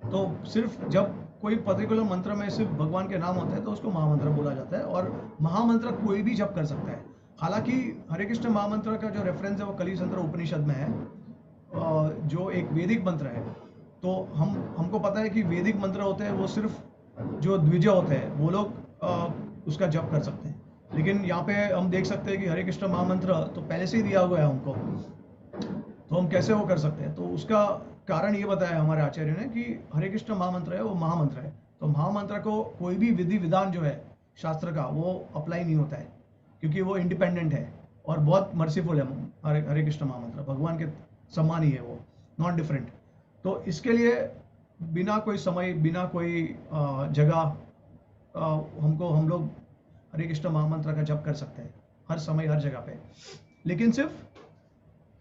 तो सिर्फ जब कोई पर्टिकुलर मंत्र में सिर्फ भगवान के नाम होते हैं तो उसको महामंत्र बोला जाता है, और महामंत्र कोई भी जप कर सकता है। हालांकि हरे कृष्ण महामंत्र का जो रेफरेंस है वो कलिसंत्र उपनिषद में है, जो एक वैदिक मंत्र है। तो हमको पता है कि वैदिक मंत्र होते हैं वो सिर्फ जो द्विज होते हैं वो लोग उसका जप कर सकते हैं। लेकिन यहाँ पे हम देख सकते हैं कि हरे कृष्ण महामंत्र तो पहले से ही दिया हुआ है हमको, तो हम कैसे वो कर सकते हैं? तो उसका कारण ये बताया हमारे आचार्य ने कि हरे कृष्ण महामंत्र है वो महामंत्र है। तो महामंत्र को कोई भी विधि विधान जो है शास्त्र का वो अप्लाई नहीं होता है, क्योंकि वो इंडिपेंडेंट है और बहुत मर्सीफुल है। हरे कृष्ण महामंत्र भगवान के समान ही है, वो नॉट डिफरेंट। तो इसके लिए बिना कोई समय, बिना कोई जगह, हम लोग हरे कृष्ण महामंत्र का जप कर सकते हैं हर समय हर जगह पे। लेकिन सिर्फ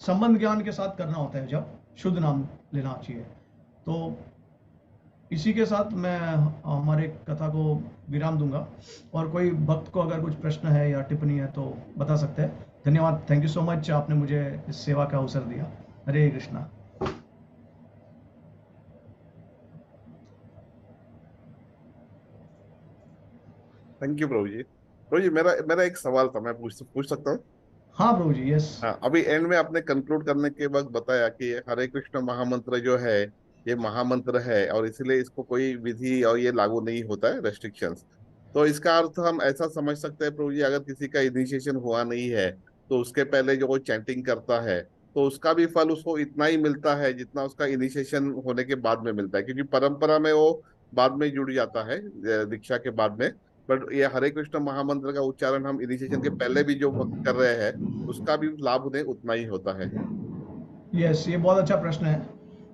संबंध ज्ञान के साथ करना होता है, जब शुद्ध नाम लेना चाहिए। तो इसी के साथ मैं हमारे कथा को विराम दूंगा, और कोई भक्त को अगर कुछ प्रश्न है या टिप्पणी है तो बता सकते हैं। धन्यवाद, थैंक यू सो मच, आपने मुझे इस सेवा का अवसर दिया। हरे कृष्णा। थैंक यू प्रभु जी। प्रभु जी, मेरा एक सवाल था, मैं पूछ सकता हूँ? हाँ प्रभु जी, यस। हाँ, अभी एंड में आपने कंक्लूड करने के वक्त बताया कि हरे कृष्ण महामंत्र जो है ये महामंत्र है और इसलिए इसको कोई विधि और ये लागू नहीं होता है, रेस्ट्रिक्शंस। तो इसका अर्थ हम ऐसा समझ सकते हैं प्रभु जी, अगर किसी का इनिशिएशन हुआ नहीं है तो उसके पहले जो वो चैंटिंग करता है तो उसका भी फल उसको इतना ही मिलता है जितना उसका इनिशिएशन होने के बाद में मिलता है, क्योंकि परंपरा में वो बाद में जुड़ जाता है दीक्षा के बाद में। बट ये हरे कृष्ण महामंत्र का उच्चारण हम इनिशिएशन के पहले भी जो भक्त कर रहे हैं उसका भी लाभ उन्हें उतना ही होता है। यस, ये बहुत अच्छा प्रश्न है।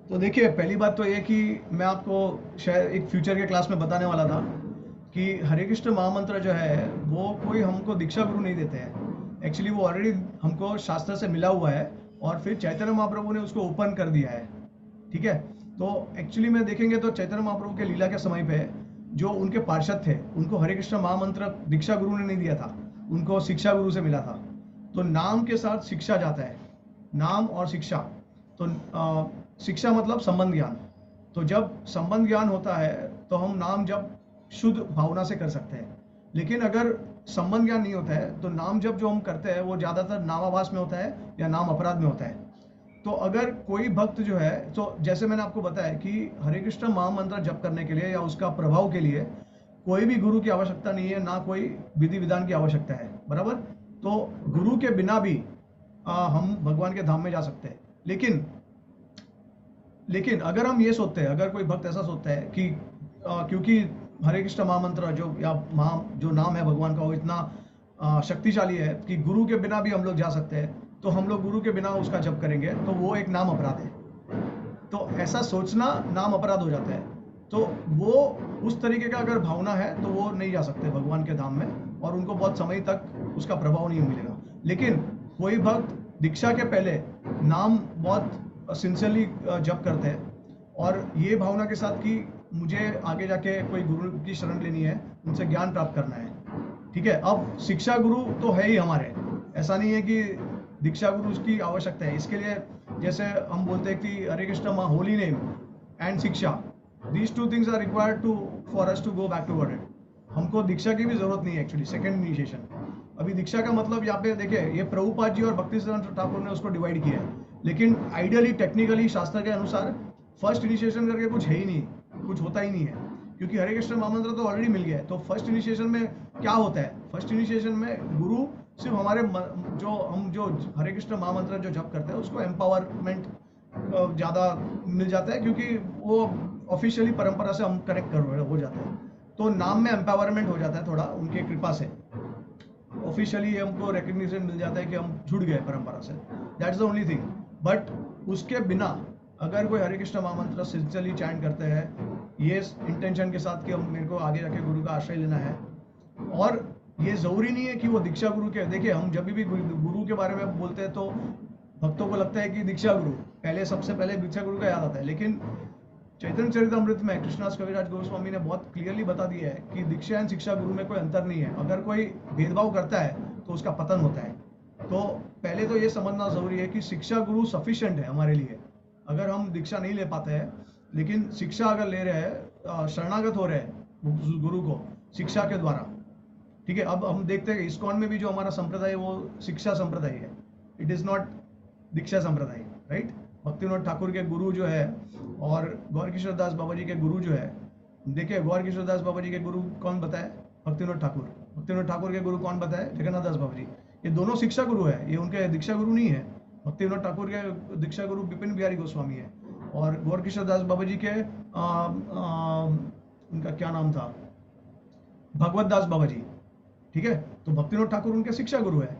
तो देखिए, पहली बात तो ये कि मैं आपको शायद एक फ्यूचर के क्लास में बताने वाला था कि हरे कृष्ण महामंत्र जो है वो कोई हमको दीक्षा गुरु नहीं देते हैं। एक्चुअली वो ऑलरेडी हमको शास्त्र से मिला हुआ है, और फिर चैतन्य महाप्रभु ने उसको ओपन कर दिया है। ठीक है, तो एक्चुअली में देखेंगे तो चैतन्य महाप्रभु के लीला के समय पे जो उनके पार्षद थे उनको हरे कृष्ण महामंत्र दीक्षा गुरु ने नहीं दिया था, उनको शिक्षा गुरु से मिला था। तो नाम के साथ शिक्षा जाता है, नाम और शिक्षा। तो शिक्षा मतलब संबंध ज्ञान। तो जब संबंध ज्ञान होता है तो हम नाम जब शुद्ध भावना से कर सकते हैं। लेकिन अगर संबंध ज्ञान नहीं होता है तो नाम जब जो हम करते हैं वो ज़्यादातर नामाभास में होता है या नाम अपराध में होता है। तो अगर कोई भक्त जो है, तो जैसे मैंने आपको बताया कि हरे कृष्ण महामंत्र जप करने के लिए या उसका प्रभाव के लिए कोई भी गुरु की आवश्यकता नहीं है, ना कोई विधि विधान की आवश्यकता है, बराबर। तो गुरु के बिना भी हम भगवान के धाम में जा सकते हैं। लेकिन अगर हम ये सोचते हैं, अगर कोई भक्त ऐसा सोचता है कि क्योंकि हरे कृष्ण महामंत्र जो नाम है भगवान का वो इतना शक्तिशाली है कि गुरु के बिना भी हम लोग जा सकते हैं, तो हम लोग गुरु के बिना उसका जप करेंगे, तो वो एक नाम अपराध है। तो ऐसा सोचना नाम अपराध हो जाता है। तो वो उस तरीके का अगर भावना है तो वो नहीं जा सकते भगवान के धाम में, और उनको बहुत समय तक उसका प्रभाव नहीं मिलेगा। लेकिन कोई भक्त दीक्षा के पहले नाम बहुत सिंसियरली जप करते हैं, और ये भावना के साथ कि मुझे आगे जाके कोई गुरु की शरण लेनी है, उनसे ज्ञान प्राप्त करना है। ठीक है, अब शिक्षा गुरु तो है ही हमारे, ऐसा नहीं है कि दीक्षा गुरु की आवश्यकता है। इसके लिए जैसे हम बोलते हैं कि हरे कृष्ण माँ holy name and shiksha, these two things are required to for us to go back to God. हमको दीक्षा की भी जरूरत नहीं है एक्चुअली, सेकंड इनिशिएशन। अभी दीक्षा का मतलब यहाँ पे देखिए, ये प्रभुपाद जी और भक्तिसिद्धांत ठाकुर ने उसको डिवाइड किया है, लेकिन आइडियली टेक्निकली शास्त्र के अनुसार फर्स्ट इनिशिएशन करके कुछ है ही नहीं, कुछ होता ही नहीं है, क्योंकि हरे कृष्ण महामंत्र तो ऑलरेडी मिल गया है। तो फर्स्ट इनिशिएशन में क्या होता है? फर्स्ट इनिशिएशन में गुरु सिर्फ हमारे जो हरे कृष्ण महामंत्र जो जप करते हैं उसको एम्पावरमेंट ज़्यादा मिल जाता है, क्योंकि वो ऑफिशियली परंपरा से हम कनेक्ट हो जाते हैं, तो नाम में एम्पावरमेंट हो जाता है थोड़ा उनके कृपा से, ऑफिशियली हमको रिकग्निशन मिल जाता है कि हम जुड़ गए परंपरा से। That's the only thing. But उसके बिना अगर कोई हरे कृष्ण महामंत्र सिंसियरली चैंट करते हैं ये इंटेंशन के साथ कि हम मेरे को आगे जाके गुरु का आश्रय लेना है, और ये जरूरी नहीं है कि वो दीक्षा गुरु के, देखिए हम जब भी गुरु के बारे में बोलते हैं तो भक्तों को लगता है कि दीक्षा गुरु पहले, सबसे पहले दीक्षा गुरु का याद आता है, लेकिन चैतन्य चरितमृत में कृष्णदास कविराज गोस्वामी ने बहुत क्लियरली बता दिया है कि दीक्षा एंड शिक्षा गुरु में कोई अंतर नहीं है। अगर कोई भेदभाव करता है तो उसका पतन होता है। तो पहले तो ये समझना जरूरी है कि शिक्षा गुरु सफिशिएंट है हमारे लिए। अगर हम दीक्षा नहीं ले पाते हैं, लेकिन शिक्षा अगर ले रहे हैं, शरणागत हो रहे हैं गुरु को शिक्षा के द्वारा, ठीक है। अब हम देखते हैं इस्कॉन में भी जो हमारा संप्रदाय है वो शिक्षा संप्रदाय है, इट इज नॉट दीक्षा संप्रदाय, राइट। भक्तिविनोद ठाकुर के गुरु जो है और गौर किशोर दास बाबा जी के गुरु जो है, देखिए गौर किशोर दास बाबा जी के गुरु कौन बताए? भक्तिविनोद ठाकुर। भक्तिविनोद ठाकुर के गुरु कौन बताए? जगन्नाथ दास बाबा जी। ये दोनों शिक्षा गुरु है, ये उनके दीक्षा गुरु नहीं है। भक्तिविनोद ठाकुर के दीक्षा गुरु विपिन बिहारी गोस्वामी है, और गौर किशोर दास बाबा जी के उनका क्या नाम था? भगवत दास बाबा जी, ठीक है। तो भक्तिविनोद ठाकुर उनके शिक्षा गुरु है।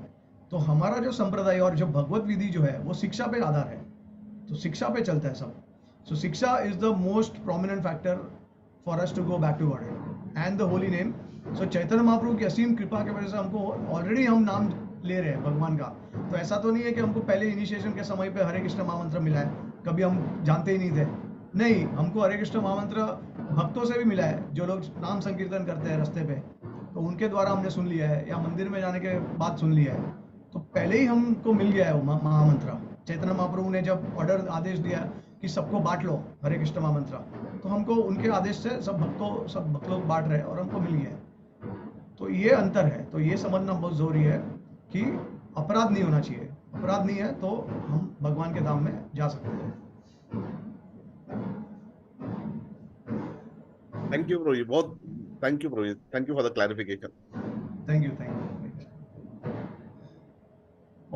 तो हमारा जो संप्रदाय और जो भगवत विधि जो है वो शिक्षा पे आधार है, तो शिक्षा पे चलता है सब। So shiksha is the most prominent factor for us to go back to God and the holy name. So Chaitanya Mahaprabhu की असीम कृपा की वजह से हमको ऑलरेडी हम नाम ले रहे हैं भगवान का। तो ऐसा तो नहीं है कि हमको पहले इनिशिएशन के समय पे हरे कृष्ण महामंत्र मिला है, कभी हम जानते ही नहीं थे। नहीं, हमको हरे कृष्ण महामंत्र भक्तों से भी मिला है, जो लोग नाम संकीर्तन करते हैं रास्ते पे, तो उनके द्वारा हमने सुन लिया है, या मंदिर में जाने के बाद सुन लिया है। तो पहले ही हमको मिल गया है वो महामंत्र। चैतन्य महाप्रभु ने जब ऑर्डर आदेश दिया कि सबको बांट लो हरे कृष्ण महामंत्र, तो हमको उनके आदेश से सब भक्त लोग बांट रहे हैं और हमको मिल गया है। तो ये अंतर है, तो ये समझना बहुत जरूरी है कि अपराध नहीं होना चाहिए। अपराध नहीं है तो हम भगवान के धाम में जा सकते हैं। थैंक यू प्रभु, बहुत thank you Prabhu, thank you for the clarification. Thank you.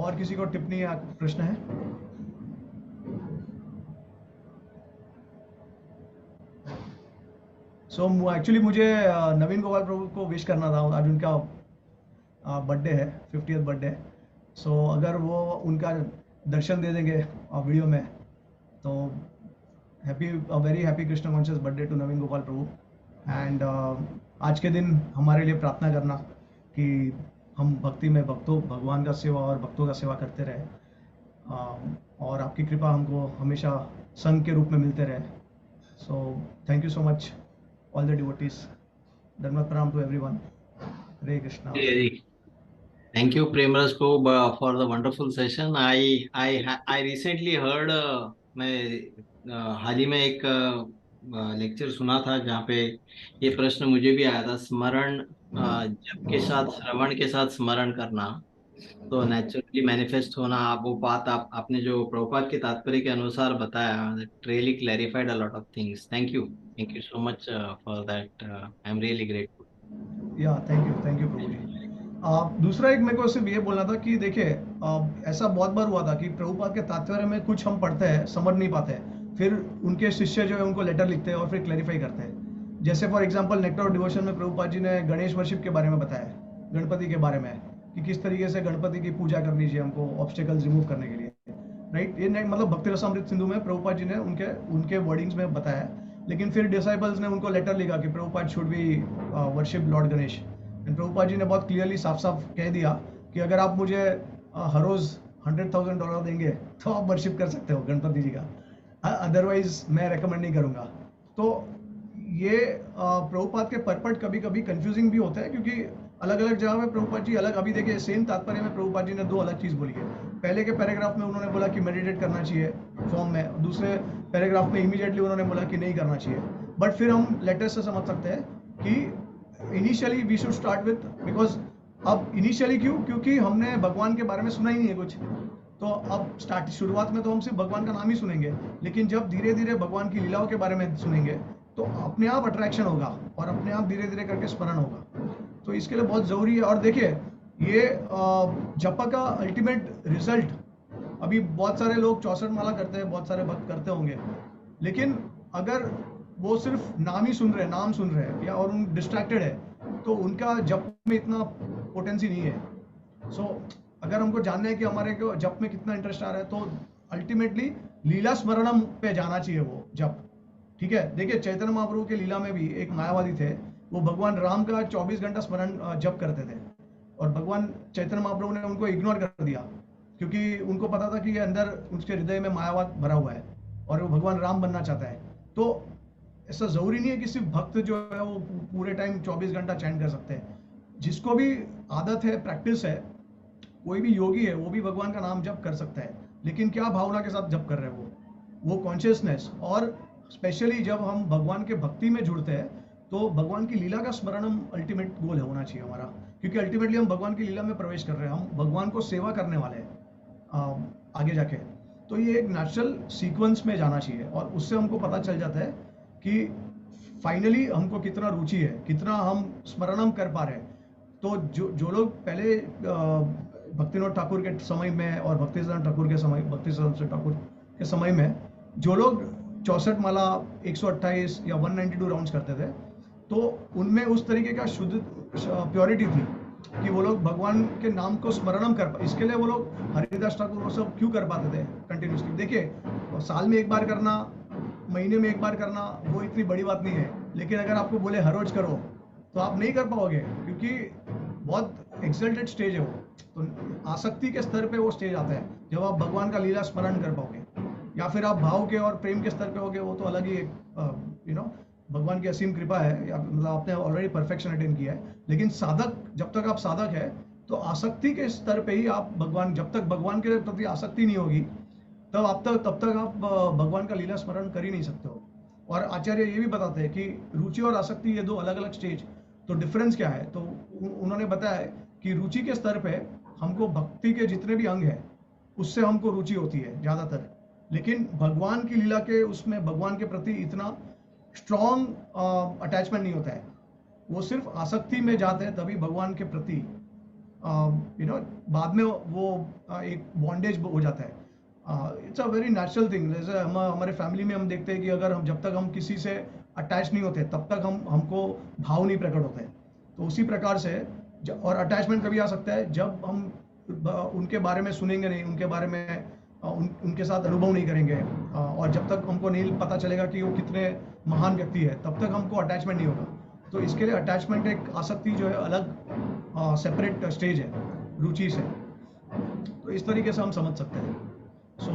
और किसी को टिप्पणी या प्रश्न है? सो एक्चुअली मुझे नवीन गोपाल प्रभु को विश करना था, आज उनका बर्थडे है, 50th बर्थडे। सो अगर वो उनका दर्शन दे देंगे वीडियो में तो very happy Krishna conscious birthday to Naveen Gopal Prabhu. And आज के दिन हमारे लिए प्रार्थना करना कि हम भक्ति में भगवान का सेवा और भक्तों का सेवा करते रहे, और आपकी कृपा हमको हमेशा संघ के रूप में मिलते रहे। So thank you so much all the devotees. Dhanvat pranam to everyone. Hare Krishna. Thank you Premraj for the wonderful session. I recently heard मैं हाल ही में एक लेक्चर सुना था जहाँ पे ये प्रश्न मुझे भी आया था, स्मरण जप के साथ श्रवण के साथ स्मरण करना तो नेचुरली मैनिफेस्ट होना। आप वो बात आपने जो प्रभुपाद के तात्पर्य के अनुसार बताया, that really clarified a lot of things. Thank you so much for that. I'm really grateful. Yeah, thank you प्रभु जी। दूसरा एक मेरे को सिर्फ ये बोलना था कि देखिए ऐसा बहुत बार हुआ था कि प्रभुपाद के तात्पर्य में कुछ हम पढ़ते हैं, समझ नहीं पाते, फिर उनके शिष्य जो है उनको लेटर लिखते हैं और फिर क्लैरिफाई करते हैं। जैसे for example nectar of devotion में प्रभुपाद जी ने गणेश वर्शिप के बारे में बताया, गणपति के बारे में, कि किस तरीके से गणपति की पूजा करनी चाहिए हमको ऑब्स्टेकल्स रिमूव करने के लिए, राइट। ये मतलब भक्ति रसामृत सिंधु में प्रभुपाद जी ने उनके वर्डिंग्स में बताया। लेकिन फिर डिसाइपल्स ने उनको लेटर लिखा कि Prabhupada should be worship Lord Ganesh. And Prabhupada ji ने बहुत क्लियरली साफ साफ कह दिया कि अगर आप मुझे हर रोज $100,000 देंगे तो आप वर्शिप कर सकते हो गणपति जी का, अदरवाइज मैं रेकमेंड नहीं करूँगा। तो ये प्रभुपाद के पर्पट कभी कभी कंफ्यूजिंग भी होता है, क्योंकि अलग अलग जगह में प्रभुपाद जी अलग, अभी देखिए सेम तात्पर्य में प्रभुपाद जी ने दो अलग चीज़ बोली है। पहले के पैराग्राफ में उन्होंने बोला कि मेडिटेट करना चाहिए फॉर्म में, दूसरे पैराग्राफ में इमीडिएटली उन्होंने बोला कि नहीं करना चाहिए। बट फिर हम लेटर से समझ सकते हैं कि initially we should start with, because अब इनिशियली क्यों? क्योंकि हमने भगवान के बारे में सुना ही नहीं है कुछ, तो अब शुरुआत में तो हम सिर्फ भगवान का नाम ही सुनेंगे, लेकिन जब धीरे धीरे भगवान की लीलाओं के बारे में सुनेंगे तो अपने आप अट्रैक्शन होगा और अपने आप धीरे धीरे करके स्मरण होगा। तो इसके लिए बहुत ज़रूरी है। और देखिए, ये जप का अल्टीमेट रिजल्ट, अभी बहुत सारे लोग 64 माला करते हैं, बहुत सारे भक्त करते होंगे, लेकिन अगर वो सिर्फ नाम ही सुन रहे हैं, नाम सुन रहे हैं, या और उन डिस्ट्रैक्टेड है, तो उनका जप में इतना पोटेंसी नहीं है। सो अगर हमको जानना है कि हमारे को जप में कितना इंटरेस्ट आ रहा है, तो अल्टीमेटली लीला स्मरणम पे जाना चाहिए वो जप। ठीक है, देखिए चैतन्य महाप्रभु के लीला में भी एक मायावादी थे, वो भगवान राम का 24 घंटा स्मरण जप करते थे, और भगवान चैतन्य महाप्रभु ने उनको इग्नोर कर दिया, क्योंकि उनको पता था कि ये अंदर उसके हृदय में मायावाद भरा हुआ है और वो भगवान राम बनना चाहता है। तो ऐसा जरूरी नहीं है कि सिर्फ भक्त जो है वो पूरे टाइम 24 घंटा चैंट कर सकते हैं। जिसको भी आदत है, प्रैक्टिस है, कोई भी योगी है, वो भी भगवान का नाम जप कर सकता है, लेकिन क्या भावना के साथ जप कर रहे हैं वो कॉन्शियसनेस। और स्पेशली जब हम भगवान के भक्ति में जुड़ते हैं, तो भगवान की लीला का स्मरण हम अल्टीमेट गोल होना चाहिए हमारा, क्योंकि अल्टीमेटली हम भगवान की लीला में प्रवेश कर रहे हैं, हम भगवान को सेवा करने वाले हैं आगे जाके। तो ये एक नेचुरल सीक्वेंस में जाना चाहिए, और उससे हमको पता चल जाता है कि फाइनली हमको कितना रुचि है, कितना हम स्मरणम कर पा रहे हैं। तो जो लोग पहले भक्तिनाथ ठाकुर के समय में और भक्तिसिद्धांत ठाकुर के समय, भक्तिसिद्धांत ठाकुर के समय में जो लोग 64 माला 128 या 192 राउंड्स करते थे, तो उनमें उस तरीके का शुद्ध प्योरिटी थी कि वो लोग भगवान के नाम को स्मरणम कर पा। इसके लिए वो लोग हरिदास ठाकुर वो सब क्यों कर पाते थे कंटिन्यूसली? देखिए, साल में एक बार करना, महीने में एक बार करना, वो इतनी बड़ी बात नहीं है, लेकिन अगर आपको बोले हर रोज करो तो आप नहीं कर पाओगे, क्योंकि बहुत एक्सल्टेड स्टेज है वो। तो आसक्ति के स्तर पे वो स्टेज आता है जब आप भगवान का लीला स्मरण कर पाओगे, या फिर आप भाव के और प्रेम के स्तर पे होगे, वो तो अलग ही भगवान की असीम कृपा है, या मतलब आपने ऑलरेडी परफेक्शन अटेन किया है। लेकिन साधक, जब तक आप साधक है, तो आसक्ति के स्तर पे ही आप भगवान, जब तक भगवान के प्रति आसक्ति नहीं होगी, तब तक आप भगवान का लीला स्मरण कर ही नहीं सकते हो। और आचार्य ये भी बताते हैं कि रुचि और आसक्ति, ये दो अलग अलग स्टेज, तो डिफरेंस क्या है? तो उन्होंने बताया है कि रुचि के स्तर पे हमको भक्ति के जितने भी अंग है उससे हमको रुचि होती है ज़्यादातर, लेकिन भगवान की लीला के उसमें भगवान के प्रति इतना स्ट्रॉन्ग अटैचमेंट नहीं होता है। वो सिर्फ आसक्ति में जाते हैं, तभी भगवान के प्रति बाद में वो एक बॉन्डेज हो जाता है। It's a very natural thing. जैसे हमारे फैमिली में हम देखते हैं कि अगर हम, जब तक हम किसी से अटैच नहीं होते, तब तक हमको भाव नहीं प्रकट होते। तो उसी प्रकार से और अटैचमेंट कभी आ सकता है जब हम उनके बारे में सुनेंगे नहीं, उनके बारे में उनके साथ अनुभव नहीं करेंगे, और जब तक हमको नहीं पता चलेगा कि वो कितने महान व्यक्ति है, तब तक हमको अटैचमेंट नहीं होगा। तो इसके लिए अटैचमेंट, एक आसक्ति जो है अलग सेपरेट स्टेज है रुचि से। तो इस तरीके से हम समझ सकते हैं। सो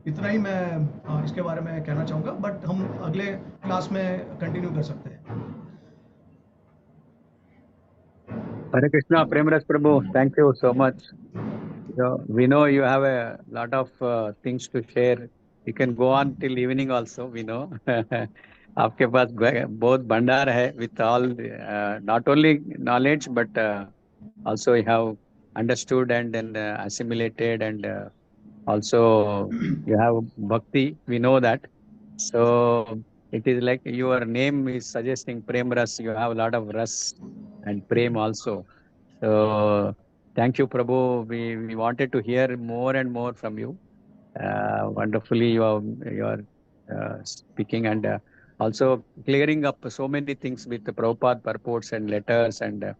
इतना ही मैं इसके बारे में कहना चाहूँगा, बट हम अगले क्लास में कंटिन्यू कर सकते हैं। Hare Krishna, Premras Prabhu, thank you so much. We know you have a lot of things to share. You can go on till evening also, we know. आपके पास बहुत भंडार है with all not only knowledge but also you have understood and then assimilated, and also you have bhakti, we know that. So it is like your name is suggesting Prem Ras, you have a lot of ras and prem also. So thank you, Prabhu. We wanted to hear more and more from you. Wonderfully you are speaking, and also clearing up so many things with the Prabhupada purports and letters and a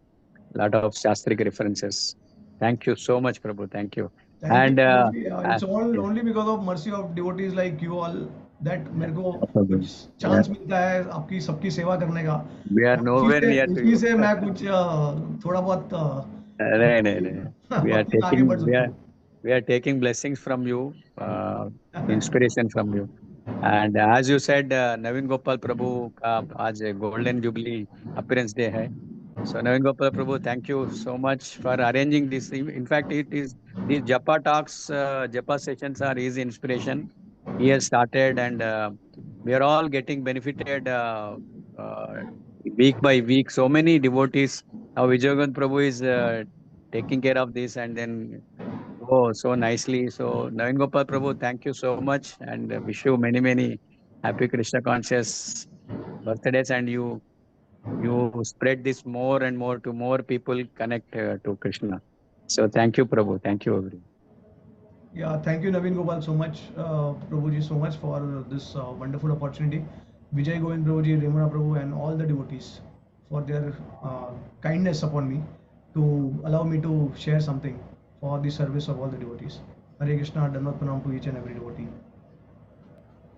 lot of Shastric references. Thank you so much, Prabhu. Thank you. And it's all only because of mercy of devotees like you all that मेरे को कुछ chance मिलता है आपकी सबकी सेवा करने का। We are nowhere near to you. इसी से मैं कुछ थोड़ा बहुत नहीं, we are taking blessings from you, inspiration from you. And as you said, Naveen Gopal Prabhu का आज Golden Jubilee appearance day है. So Naveen Gopal Prabhu, thank you so much for arranging this. In fact, it is these Japa talks, Japa sessions are his inspiration. He has started, and we are all getting benefited week by week. So many devotees how Vijayagan Prabhu is taking care of this and then so nicely. So Naveen Gopal Prabhu, thank you so much and wish you many, many happy Krishna conscious birthdays, and you spread this more and more to more people connect to Krishna. So thank you, Prabhu. Thank you, everyone. Yeah, thank you, Naveen Gopal, so much, Prabhuji, so much for this wonderful opportunity. Vijay Govind Prabhuji, Remuna Prabhu, and all the devotees for their kindness upon me to allow me to share something for the service of all the devotees. Hare Krishna, Dandavat Pranam to each and every devotee.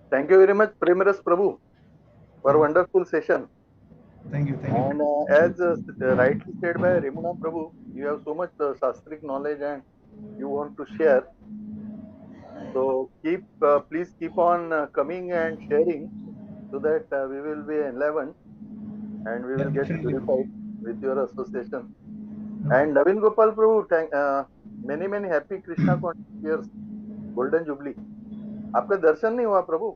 Thank you very much, Premaras Prabhu, for a wonderful session. Thank you, thank you. And as rightly said by Remuna Prabhu, you have so much Shastric knowledge and you want to share. So please keep on coming and sharing so that we will be enlivened and we will get Definitely. purified with your association. No. And Naveen Gopal Prabhu, many happy Krishna conscious years, Golden Jubilee. आपका दर्शन नहीं हुआ प्रभु?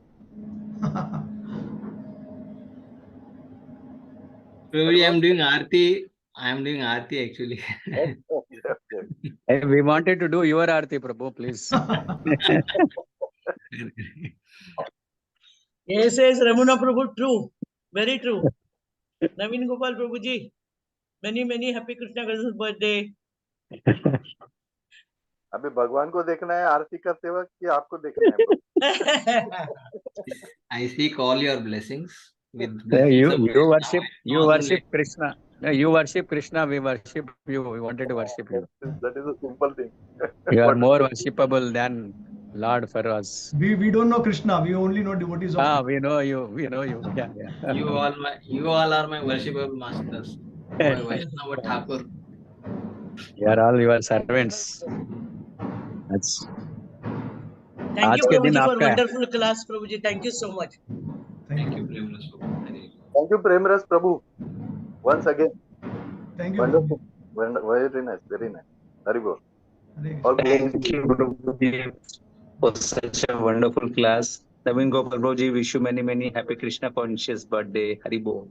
Prabhuji, I'm doing Aarti actually. Hey, we wanted to do your Aarti, Prabhu, please. Yes, says Ramana Prabhu, true, very true. Naveen Gopal Prabhu ji, many happy Krishna conscious birthday. अभी भगवान को देखना है आरती करते वक्त कि आपको देखना है प्रभु? I seek all your blessings. With blessings You worship Krishna. No, you worship Krishna, we worship you. We wanted to worship you. That is a simple thing. You are more worshipable than Lord for us. We don't know Krishna, we only know devotees of We know you. Yeah. You all are my worshipable masters. My Vaishnava Thakur. You are all your servants. That's Thank you, आज के Prabhu दिन ji, for आपका है. wonderful class, Prabhu ji. Thank you so much. Thank you, Premaras Prabhu. Thank you, Premaras Prabhu. Once again, Thank you. wonderful, very nice. Very good. Hare All Krishna. Thank you, Prabhuji, for such a wonderful class. Naveen Gopal Prabhuji, wish you many happy Krishna conscious birthday. Hari Bol.